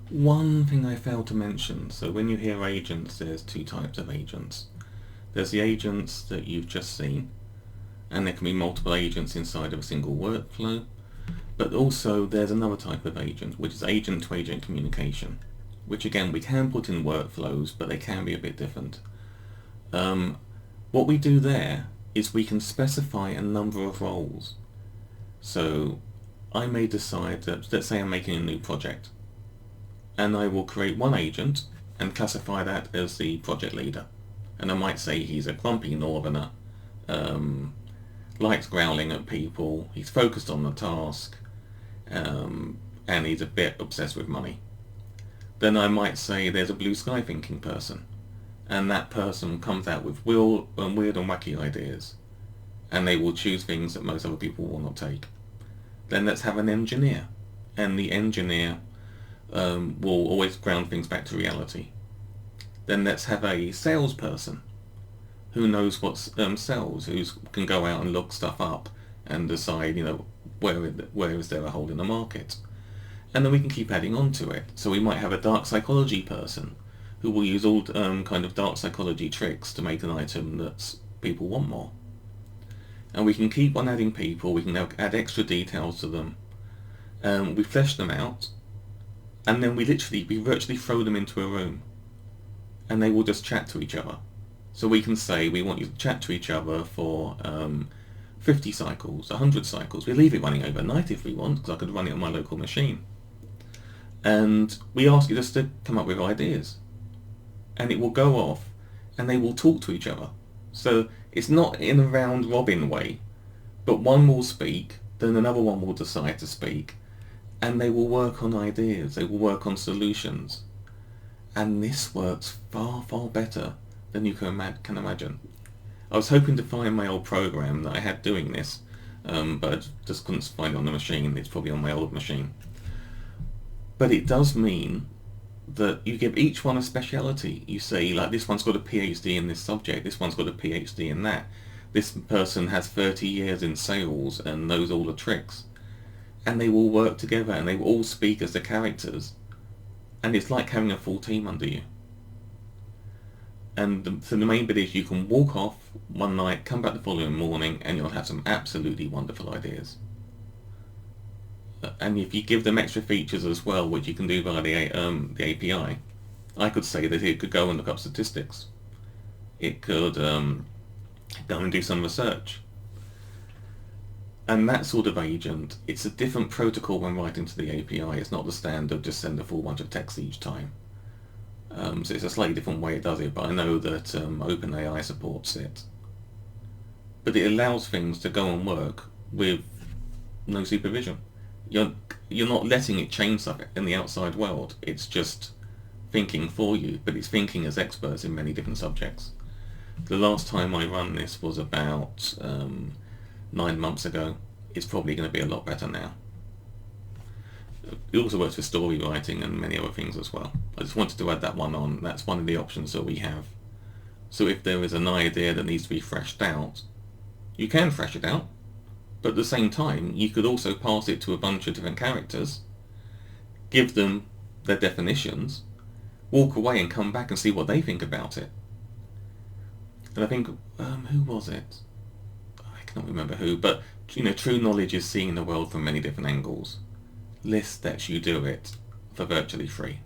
One thing I failed to mention, so when you hear agents, there's two types of agents. There's the agents that you've just seen, and there can be multiple agents inside of a single workflow. But also there's another type of agent, which is agent-to-agent communication, which again we can put in workflows, but they can be a bit different. What we do there is we can specify a number of roles. So I may decide that, let's say I'm making a new project, and I will create one agent and classify that as the project leader. And I might say he's a grumpy northerner, likes growling at people, he's focused on the task, and he's a bit obsessed with money. Then I might say there's a blue sky thinking person, and that person comes out with weird and wacky ideas, and they will choose things that most other people will not take. Then let's have an engineer, and the engineer will always ground things back to reality. Then let's have a salesperson who knows what sells, who can go out and look stuff up and decide, where is there a hole in the market. And then we can keep adding on to it. So we might have a dark psychology person who will use all kind of dark psychology tricks to make an item that people want more. And we can keep on adding people, we can add extra details to them. We flesh them out, and then we virtually throw them into a room, and they will just chat to each other. So we can say we want you to chat to each other for 50 cycles, 100 cycles. We leave it running overnight if we want, because I could run it on my local machine. And we ask you just to come up with ideas. And it will go off, and they will talk to each other. So it's not in a round robin way, but one will speak, then another one will decide to speak, and they will work on ideas, they will work on solutions. And this works far, far better than you can imagine. I was hoping to find my old program that I had doing this, but I just couldn't find it on the machine. It's probably on my old machine. But it does mean that you give each one a speciality. You say, like, this one's got a PhD in this subject, this one's got a PhD in that. This person has 30 years in sales and knows all the tricks. And they will work together and they will all speak as the characters. And it's like having a full team under you. And so the main bit is you can walk off one night, come back the following morning, and you'll have some absolutely wonderful ideas. And if you give them extra features as well, which you can do via the API, I could say that it could go and look up statistics. It could go and do some research. And that sort of agent, it's a different protocol when writing to the API. It's not the standard, just send a full bunch of text each time. So it's a slightly different way it does it, but I know that OpenAI supports it. But it allows things to go and work with no supervision. You're not letting it change stuff in the outside world. It's just thinking for you, but it's thinking as experts in many different subjects. The last time I run this was about 9 months ago. It's probably going to be a lot better now. It also works for story writing and many other things as well. I just wanted to add that one on. That's one of the options that we have. So if there is an idea that needs to be freshed out, you can fresh it out, but at the same time you could also pass it to a bunch of different characters, give them their definitions, walk away and come back and see what they think about it. And I think, who was it? I can't remember who, but true knowledge is seeing the world from many different angles. List lets you do it for virtually free.